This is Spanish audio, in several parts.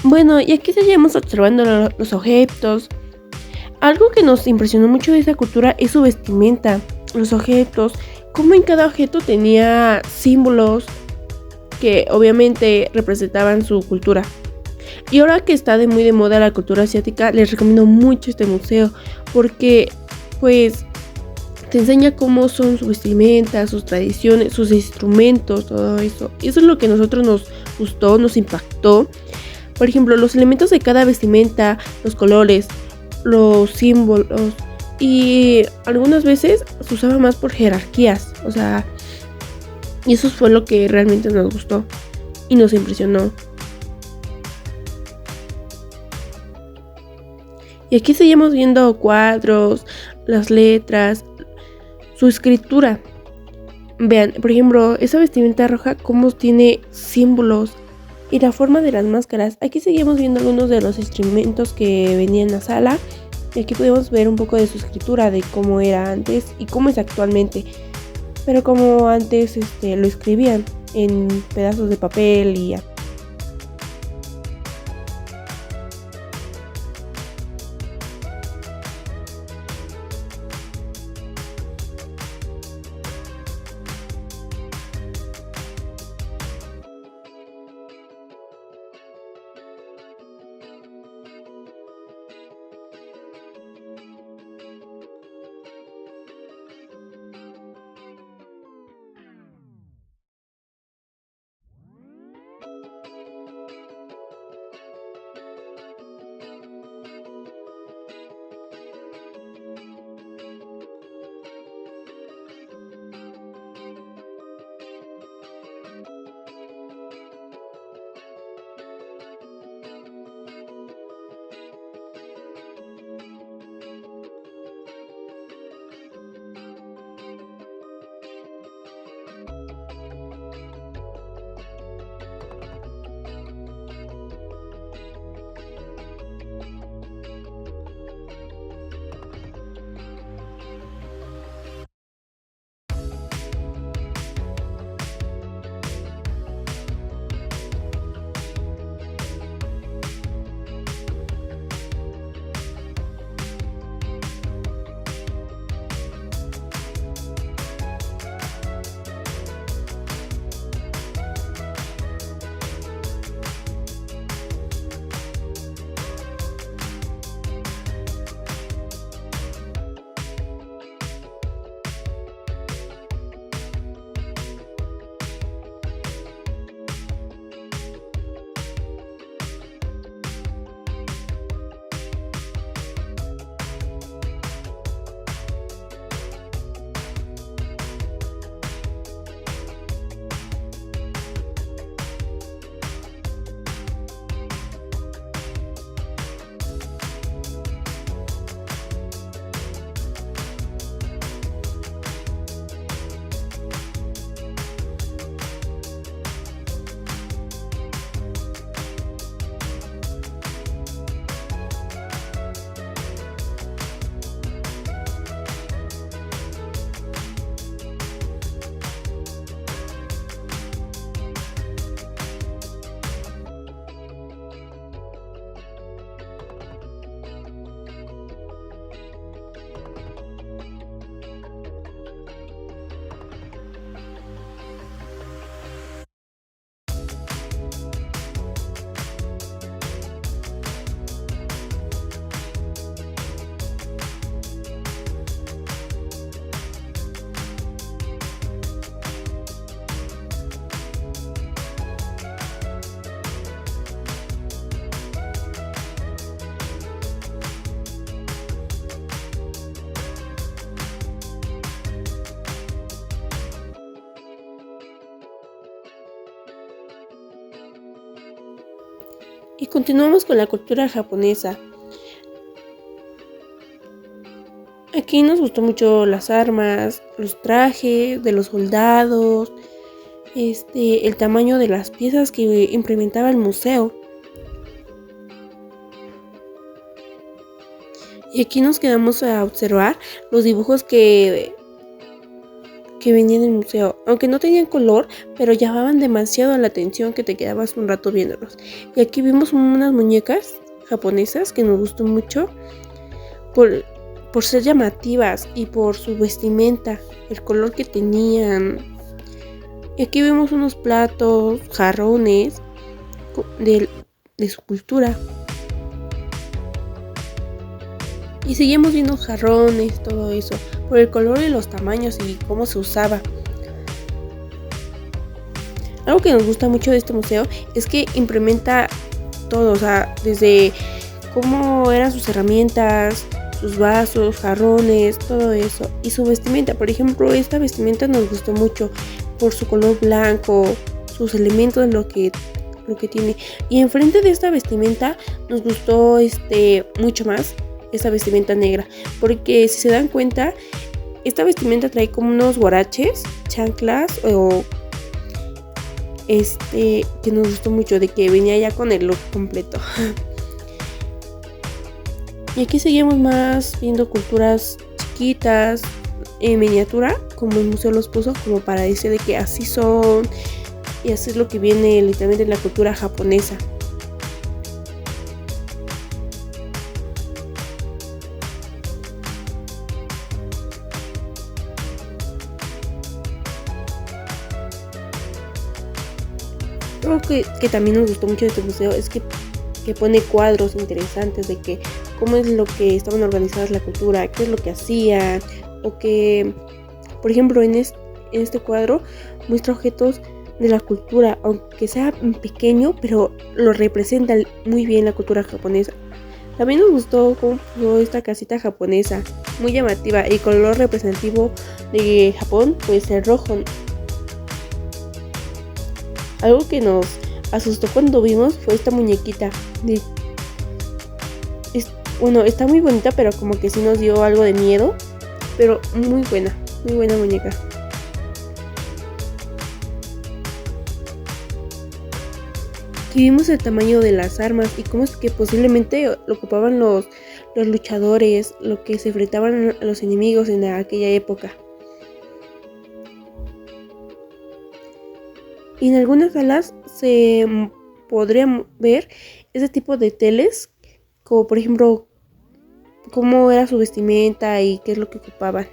Bueno, y aquí seguimos observando los objetos. Algo que nos impresionó mucho de esa cultura es su vestimenta, los objetos, como en cada objeto tenía símbolos que obviamente representaban su cultura. Y ahora que está muy de moda la cultura asiática, les recomiendo mucho este museo porque pues te enseña cómo son su vestimenta, sus tradiciones, sus instrumentos, todo eso. Y eso es lo que a nosotros nos gustó, nos impactó. Por ejemplo, los elementos de cada vestimenta, los colores, los símbolos. Y algunas veces se usaba más por jerarquías. O sea, y eso fue lo que realmente nos gustó y nos impresionó. Y aquí seguimos viendo cuadros, las letras, su escritura. Vean, por ejemplo, esa vestimenta roja, cómo tiene símbolos y la forma de las máscaras. Aquí seguimos viendo algunos de los instrumentos que venían en la sala. Y aquí podemos ver un poco de su escritura, de cómo era antes y cómo es actualmente. Pero como antes lo escribían en pedazos de papel y ya. Y continuamos con la cultura japonesa. Aquí nos gustó mucho las armas, los trajes de los soldados, el tamaño de las piezas que implementaba el museo. Y aquí nos quedamos a observar los dibujos que que venía en el museo, aunque no tenían color, pero llamaban demasiado la atención que te quedabas un rato viéndolos. Y aquí vimos unas muñecas japonesas que nos gustó mucho por, por ser llamativas y por su vestimenta, el color que tenían. Y aquí vemos unos platos, jarrones de su cultura. Y seguimos viendo jarrones, todo eso, por el color y los tamaños y cómo se usaba. Algo que nos gusta mucho de este museo es que implementa todo, o sea, desde cómo eran sus herramientas, sus vasos, jarrones, todo eso. Y su vestimenta, por ejemplo, esta vestimenta nos gustó mucho por su color blanco, sus elementos, lo que tiene. Y enfrente de esta vestimenta nos gustó mucho más esta vestimenta negra, porque si se dan cuenta, esta vestimenta trae como unos guaraches, chanclas o que nos gustó mucho, de que venía ya con el look completo. Y aquí seguimos más viendo culturas chiquitas en miniatura, como el museo los puso, como para decir de que así son y así es lo que viene literalmente de la cultura japonesa. Algo que también nos gustó mucho de este museo es que pone cuadros interesantes de que cómo es lo que estaban organizadas la cultura, qué es lo que hacían, o que, por ejemplo, en este cuadro muestra objetos de la cultura, aunque sea pequeño, pero lo representa muy bien la cultura japonesa. También nos gustó cómo puso esta casita japonesa, muy llamativa, y color representativo de Japón, pues el rojo. Algo que nos asustó cuando vimos fue esta muñequita. Bueno, está muy bonita, pero como que sí nos dio algo de miedo. Pero muy buena muñeca. Aquí vimos el tamaño de las armas y cómo es que posiblemente lo ocupaban los luchadores, lo que se enfrentaban a los enemigos en aquella época. Y en algunas salas se podría ver ese tipo de teles, como por ejemplo cómo era su vestimenta y qué es lo que ocupaban.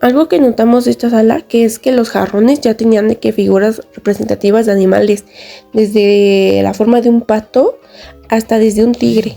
Algo que notamos de esta sala que es que los jarrones ya tenían de que figuras representativas de animales, desde la forma de un pato hasta desde un tigre.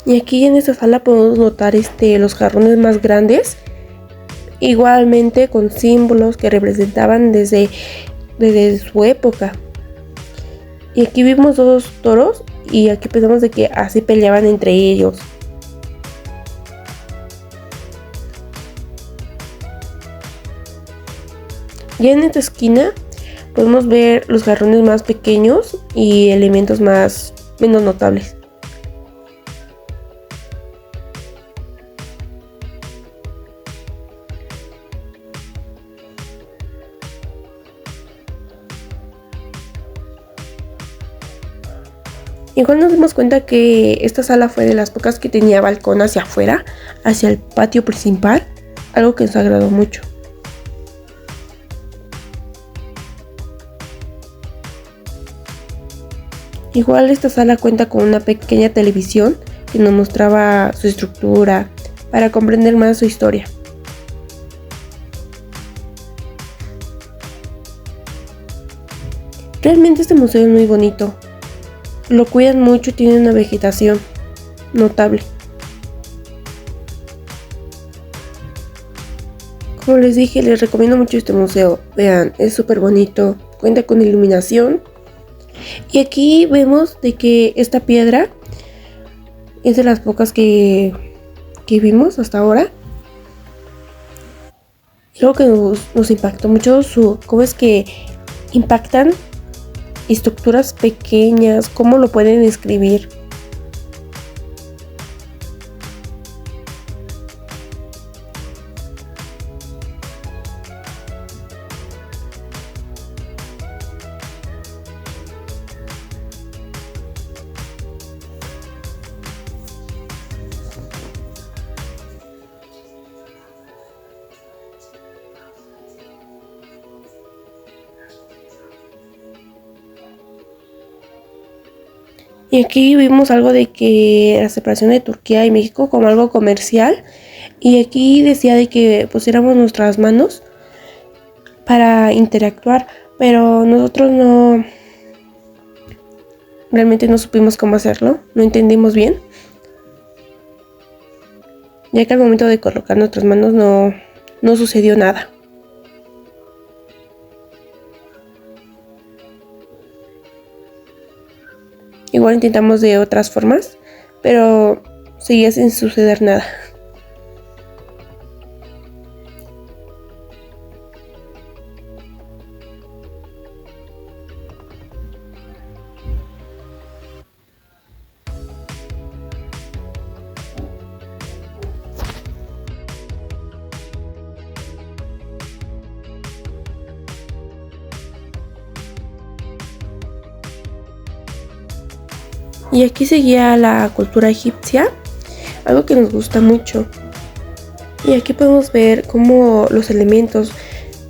Y aquí en esta sala podemos notar los jarrones más grandes, igualmente con símbolos que representaban desde su época. Y aquí vimos dos toros y aquí pensamos de que así peleaban entre ellos. Y en esta esquina podemos ver los jarrones más pequeños y elementos menos notables. Igual nos dimos cuenta que esta sala fue de las pocas que tenía balcón hacia afuera, hacia el patio principal, algo que nos agradó mucho. Igual esta sala cuenta con una pequeña televisión que nos mostraba su estructura para comprender más su historia. Realmente este museo es muy bonito. Lo cuidan mucho y tiene una vegetación notable. Como les dije, les recomiendo mucho este museo. Vean, es súper bonito, cuenta con iluminación. Y aquí vemos de que esta piedra es de las pocas que vimos hasta ahora. Y algo que nos impactó mucho, cómo es que impactan estructuras pequeñas, cómo lo pueden escribir. Y aquí vimos algo de que la separación de Turquía y México como algo comercial. Y aquí decía de que pusiéramos nuestras manos para interactuar, pero nosotros realmente no supimos cómo hacerlo, no entendimos bien. Ya que al momento de colocar nuestras manos no sucedió nada. Igual intentamos de otras formas, pero seguía sin suceder nada. Y aquí seguía la cultura egipcia, algo que nos gusta mucho. Y aquí podemos ver cómo los elementos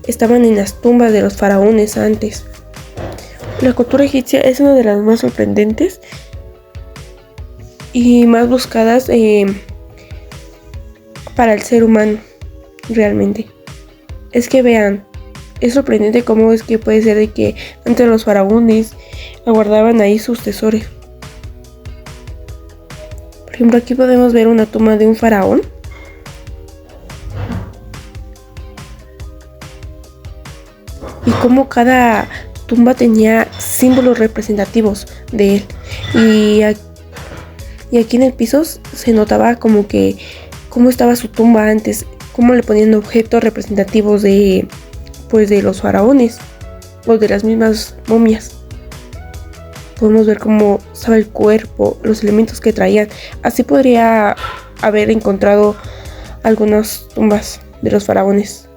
estaban en las tumbas de los faraones antes. La cultura egipcia es una de las más sorprendentes y más buscadas para el ser humano, realmente. Es que vean, es sorprendente cómo es que puede ser de que antes los faraones aguardaban ahí sus tesoros. Por ejemplo, aquí podemos ver una tumba de un faraón. Y cómo cada tumba tenía símbolos representativos de él. Y aquí en el piso se notaba como que cómo estaba su tumba antes, cómo le ponían objetos representativos de los faraones o de las mismas momias. Podemos ver cómo estaba el cuerpo, los elementos que traían. Así podría haber encontrado algunas tumbas de los faraones.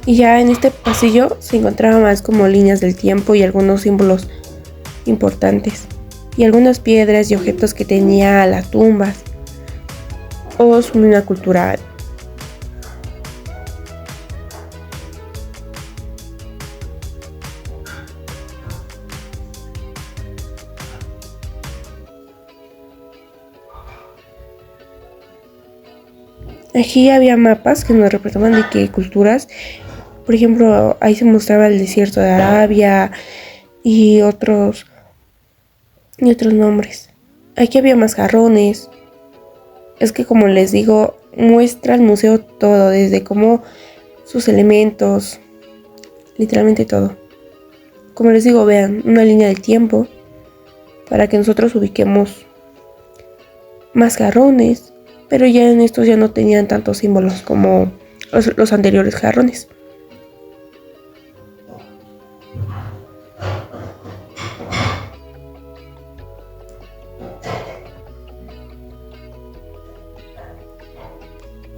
Y ya en este pasillo se encontraban más como líneas del tiempo y algunos símbolos importantes. Y algunas piedras y objetos que tenía las tumbas o su misma cultura. Aquí había mapas que nos representaban de qué culturas. Por ejemplo, ahí se mostraba el desierto de Arabia y otros nombres. Aquí había más jarrones. Es que como les digo, muestra el museo todo, desde cómo sus elementos, literalmente todo. Como les digo, vean, una línea del tiempo para que nosotros ubiquemos más jarrones, pero ya en estos ya no tenían tantos símbolos como los anteriores jarrones.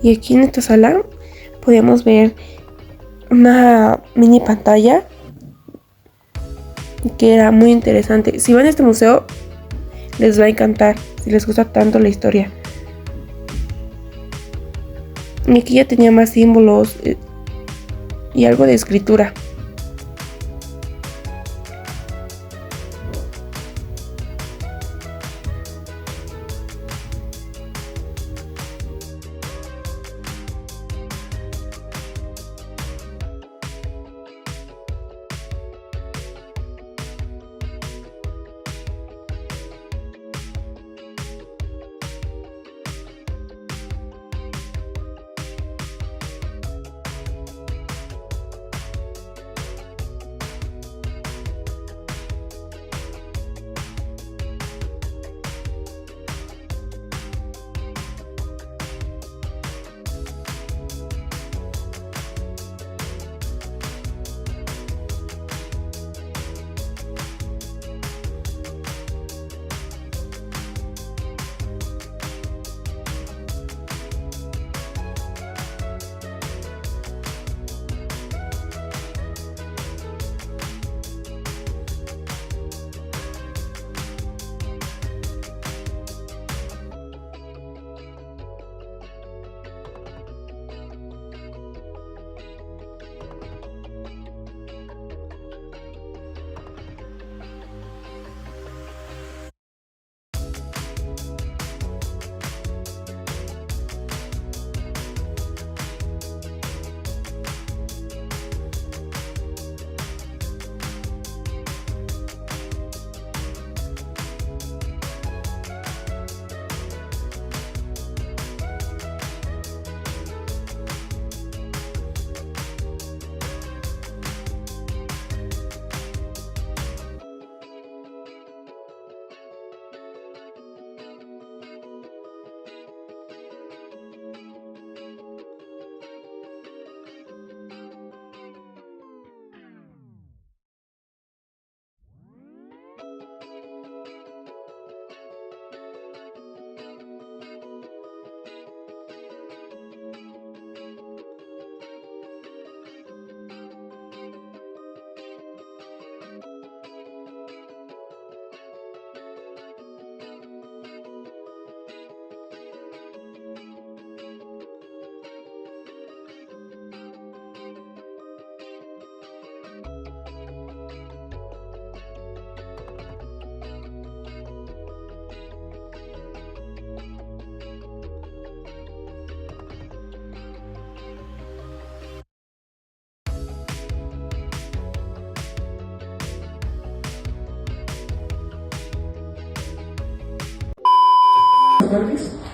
Y aquí en esta sala podemos ver una mini pantalla que era muy interesante. Si van a este museo les va a encantar, si les gusta tanto la historia. Y aquí ya tenía más símbolos y algo de escritura.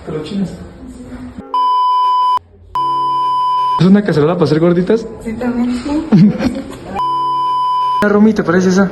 Colochinas. ¿Es una cacerola para hacer gorditas? Sí, también. Romy, ¿te parece esa?